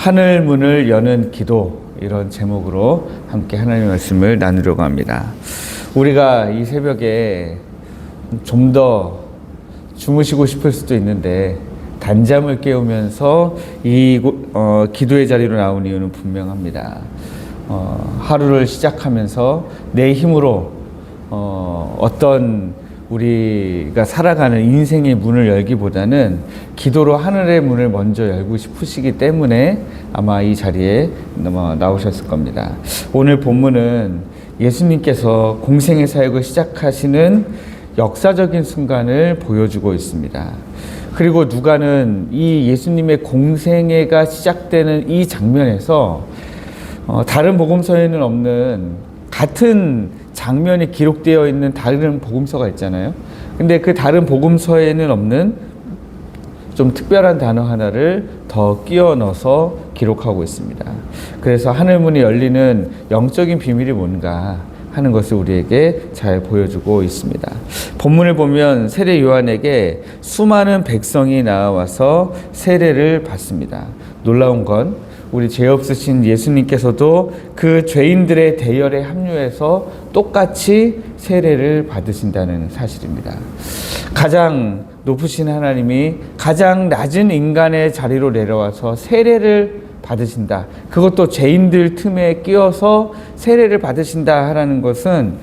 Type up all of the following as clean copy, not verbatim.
하늘 문을 여는 기도, 이런 제목으로 함께 하나님의 말씀을 나누려고 합니다. 우리가 이 새벽에 좀 더 주무시고 싶을 수도 있는데 단잠을 깨우면서 이 기도의 자리로 나온 이유는 분명합니다. 하루를 시작하면서 내 힘으로 어떤 우리가 살아가는 인생의 문을 열기보다는 기도로 하늘의 문을 먼저 열고 싶으시기 때문에 아마 이 자리에 나오셨을 겁니다. 오늘 본문은 예수님께서 공생의 사역을 시작하시는 역사적인 순간을 보여주고 있습니다. 그리고 누가는 이 예수님의 공생애가 시작되는 이 장면에서 다른 복음서에는 없는 같은 장면이 기록되어 있는 다른 복음서가 있잖아요. 근데 그 다른 복음서에는 없는 좀 특별한 단어 하나를 더 끼워 넣어서 기록하고 있습니다. 그래서 하늘문이 열리는 영적인 비밀이 뭔가 하는 것을 우리에게 잘 보여주고 있습니다. 본문을 보면 세례 요한에게 수많은 백성이 나와서 세례를 받습니다. 놀라운 건 우리 죄 없으신 예수님께서도 그 죄인들의 대열에 합류해서 똑같이 세례를 받으신다는 사실입니다. 가장 높으신 하나님이 가장 낮은 인간의 자리로 내려와서 세례를 받으신다. 그것도 죄인들 틈에 끼어서 세례를 받으신다 하라는 것은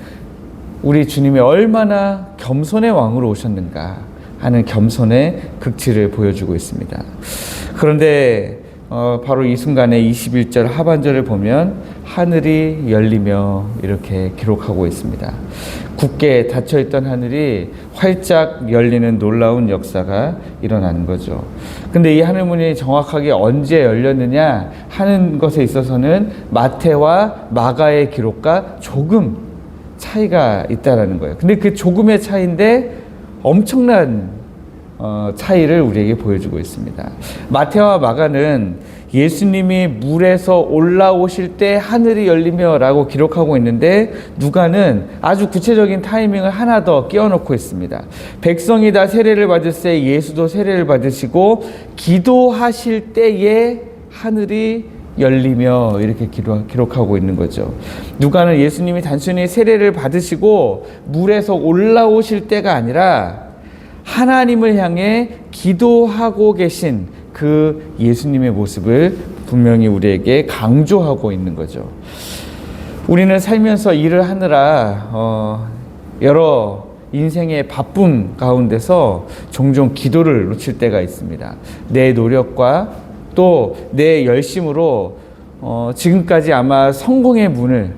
우리 주님이 얼마나 겸손의 왕으로 오셨는가 하는 겸손의 극치를 보여주고 있습니다. 그런데 바로 이 순간에 21절 하반절을 보면 하늘이 열리며 이렇게 기록하고 있습니다. 굳게 닫혀있던 하늘이 활짝 열리는 놀라운 역사가 일어나는 거죠. 근데 이 하늘문이 정확하게 언제 열렸느냐 하는 것에 있어서는 마태와 마가의 기록과 조금 차이가 있다라는 거예요. 근데 그 조금의 차이인데 엄청난 차이를 우리에게 보여주고 있습니다. 마태와 마가는 예수님이 물에서 올라오실 때 하늘이 열리며 라고 기록하고 있는데 누가는 아주 구체적인 타이밍을 하나 더 끼워놓고 있습니다. 백성이 다 세례를 받을새 예수도 세례를 받으시고 기도하실 때에 하늘이 열리며 이렇게 기록하고 있는 거죠. 누가는 예수님이 단순히 세례를 받으시고 물에서 올라오실 때가 아니라 하나님을 향해 기도하고 계신 그 예수님의 모습을 분명히 우리에게 강조하고 있는 거죠. 우리는 살면서 일을 하느라 여러 인생의 바쁨 가운데서 종종 기도를 놓칠 때가 있습니다. 내 노력과 또 내 열심으로 지금까지 아마 성공의 문을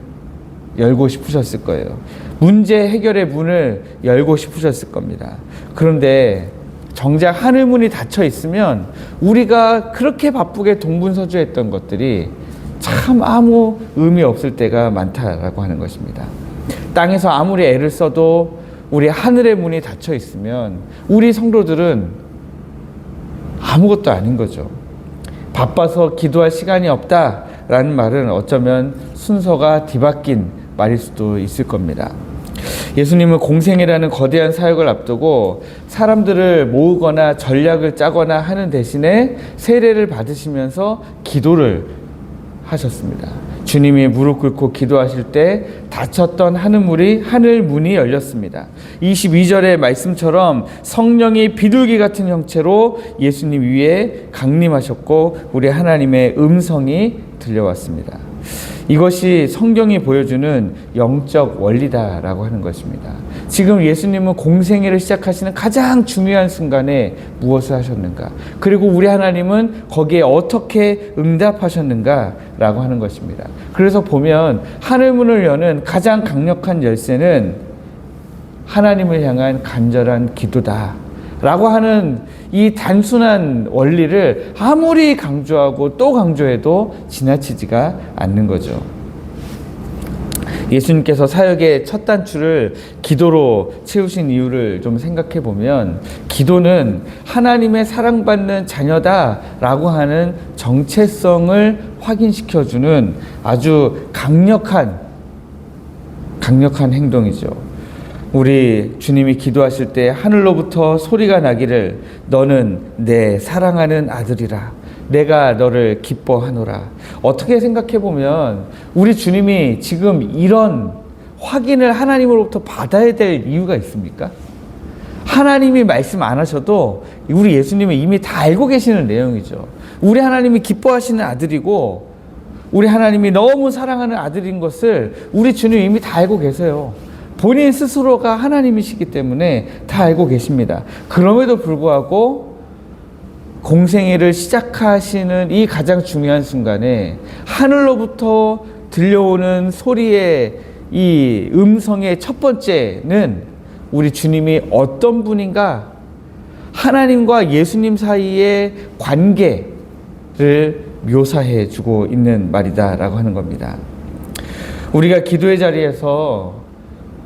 열고 싶으셨을 거예요. 문제 해결의 문을 열고 싶으셨을 겁니다. 그런데 정작 하늘문이 닫혀 있으면 우리가 그렇게 바쁘게 동분서주했던 것들이 참 아무 의미 없을 때가 많다라고 하는 것입니다. 땅에서 아무리 애를 써도 우리 하늘의 문이 닫혀 있으면 우리 성도들은 아무것도 아닌 거죠. 바빠서 기도할 시간이 없다라는 말은 어쩌면 순서가 뒤바뀐 말일 수도 있을 겁니다. 예수님은 공생애라는 거대한 사역을 앞두고 사람들을 모으거나 전략을 짜거나 하는 대신에 세례를 받으시면서 기도를 하셨습니다. 주님이 무릎 꿇고 기도하실 때 닫혔던 하늘문이 열렸습니다. 22절의 말씀처럼 성령이 비둘기 같은 형체로 예수님 위에 강림하셨고 우리 하나님의 음성이 들려왔습니다. 이것이 성경이 보여주는 영적 원리다라고 하는 것입니다. 지금 예수님은 공생애를 시작하시는 가장 중요한 순간에 무엇을 하셨는가? 그리고 우리 하나님은 거기에 어떻게 응답하셨는가라고 하는 것입니다. 그래서 보면 하늘문을 여는 가장 강력한 열쇠는 하나님을 향한 간절한 기도다 라고 하는 이 단순한 원리를 아무리 강조하고 또 강조해도 지나치지가 않는 거죠. 예수님께서 사역의 첫 단추를 기도로 채우신 이유를 좀 생각해 보면 기도는 하나님의 사랑받는 자녀다라고 하는 정체성을 확인시켜주는 아주 강력한 행동이죠. 우리 주님이 기도하실 때 하늘로부터 소리가 나기를 너는 내 사랑하는 아들이라 내가 너를 기뻐하노라. 어떻게 생각해 보면 우리 주님이 지금 이런 확인을 하나님으로부터 받아야 될 이유가 있습니까? 하나님이 말씀 안 하셔도 우리 예수님은 이미 다 알고 계시는 내용이죠. 우리 하나님이 기뻐하시는 아들이고 우리 하나님이 너무 사랑하는 아들인 것을 우리 주님 이미 다 알고 계세요. 본인 스스로가 하나님이시기 때문에 다 알고 계십니다. 그럼에도 불구하고 공생애를 시작하시는 이 가장 중요한 순간에 하늘로부터 들려오는 소리의 이 음성의 첫 번째는 우리 주님이 어떤 분인가, 하나님과 예수님 사이의 관계를 묘사해 주고 있는 말이다라고 하는 겁니다. 우리가 기도의 자리에서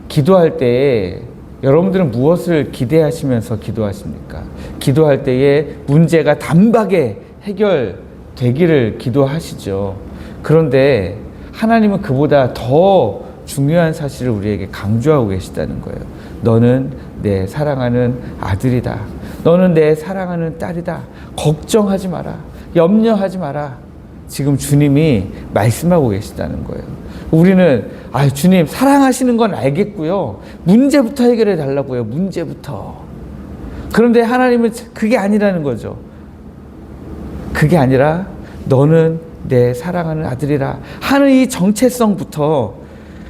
기도할 때에 여러분들은 무엇을 기대하시면서 기도하십니까? 기도할 때에 문제가 단박에 해결되기를 기도하시죠. 그런데 하나님은 그보다 더 중요한 사실을 우리에게 강조하고 계시다는 거예요. 너는 내 사랑하는 아들이다. 너는 내 사랑하는 딸이다. 걱정하지 마라. 염려하지 마라. 지금 주님이 말씀하고 계시다는 거예요. 우리는 주님 사랑하시는 건 알겠고요. 문제부터 해결해 달라고요. 문제부터. 그런데 하나님은 그게 아니라는 거죠. 그게 아니라 너는 내 사랑하는 아들이라 하는 이 정체성부터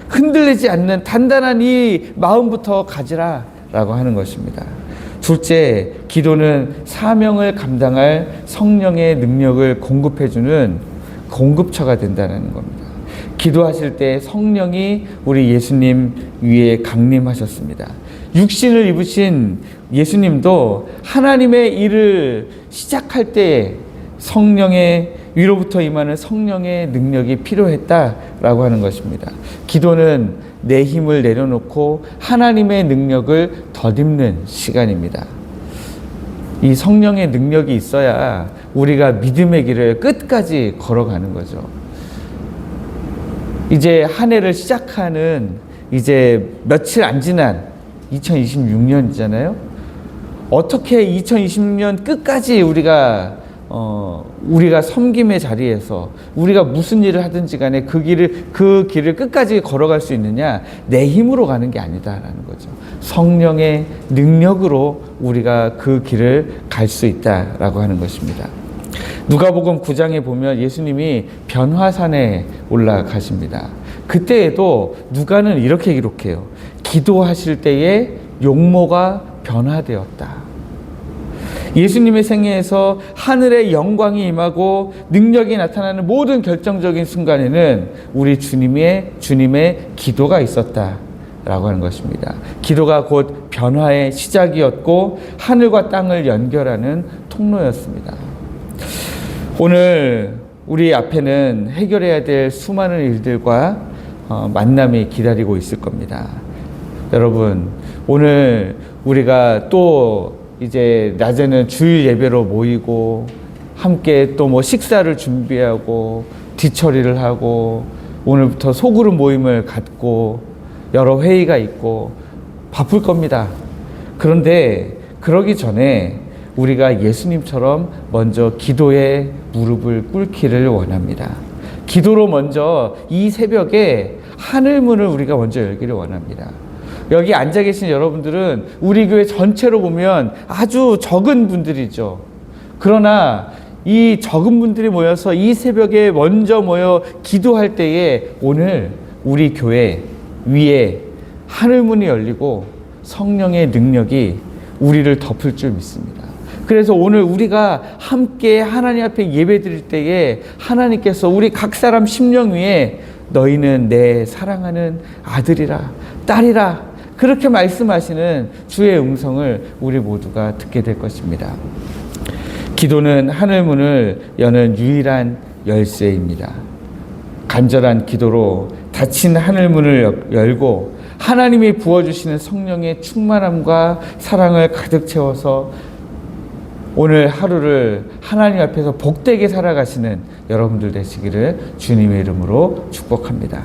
흔들리지 않는 단단한 이 마음부터 가지라 라고 하는 것입니다. 둘째, 기도는 사명을 감당할 성령의 능력을 공급해주는 공급처가 된다는 겁니다. 기도하실 때 성령이 우리 예수님 위에 강림하셨습니다. 육신을 입으신 예수님도 하나님의 일을 시작할 때 성령의 위로부터 임하는 성령의 능력이 필요했다라고 하는 것입니다. 기도는 내 힘을 내려놓고 하나님의 능력을 덧입는 시간입니다. 이 성령의 능력이 있어야 우리가 믿음의 길을 끝까지 걸어가는 거죠. 이제 한 해를 시작하는 이제 며칠 안 지난 2026년이잖아요. 어떻게 2026년 끝까지 우리가 섬김의 자리에서 우리가 무슨 일을 하든지 간에 그 길을 끝까지 걸어갈 수 있느냐? 내 힘으로 가는 게 아니다라는 거죠. 성령의 능력으로 우리가 그 길을 갈 수 있다라고 하는 것입니다. 누가복음 9장에 보면 예수님이 변화산에 올라가십니다. 그때에도 누가는 이렇게 기록해요. 기도하실 때에 용모가 변화되었다. 예수님의 생애에서 하늘의 영광이 임하고 능력이 나타나는 모든 결정적인 순간에는 우리 주님의 기도가 있었다라고 하는 것입니다. 기도가 곧 변화의 시작이었고 하늘과 땅을 연결하는 통로였습니다. 오늘 우리 앞에는 해결해야 될 수많은 일들과 만남이 기다리고 있을 겁니다. 여러분, 오늘 우리가 또 이제 낮에는 주일 예배로 모이고 함께 또 뭐 식사를 준비하고 뒤처리를 하고 오늘부터 소그룹 모임을 갖고 여러 회의가 있고 바쁠 겁니다. 그런데 그러기 전에 우리가 예수님처럼 먼저 기도에 무릎을 꿇기를 원합니다. 기도로 먼저 이 새벽에 하늘문을 우리가 먼저 열기를 원합니다. 여기 앉아 계신 여러분들은 우리 교회 전체로 보면 아주 적은 분들이죠. 그러나 이 적은 분들이 모여서 이 새벽에 먼저 모여 기도할 때에 오늘 우리 교회 위에 하늘문이 열리고 성령의 능력이 우리를 덮을 줄 믿습니다. 그래서 오늘 우리가 함께 하나님 앞에 예배 드릴 때에 하나님께서 우리 각 사람 심령 위에 너희는 내 사랑하는 아들이라 딸이라 그렇게 말씀하시는 주의 음성을 우리 모두가 듣게 될 것입니다. 기도는 하늘문을 여는 유일한 열쇠입니다. 간절한 기도로 닫힌 하늘문을 열고 하나님이 부어주시는 성령의 충만함과 사랑을 가득 채워서 오늘 하루를 하나님 앞에서 복되게 살아가시는 여러분들 되시기를 주님의 이름으로 축복합니다.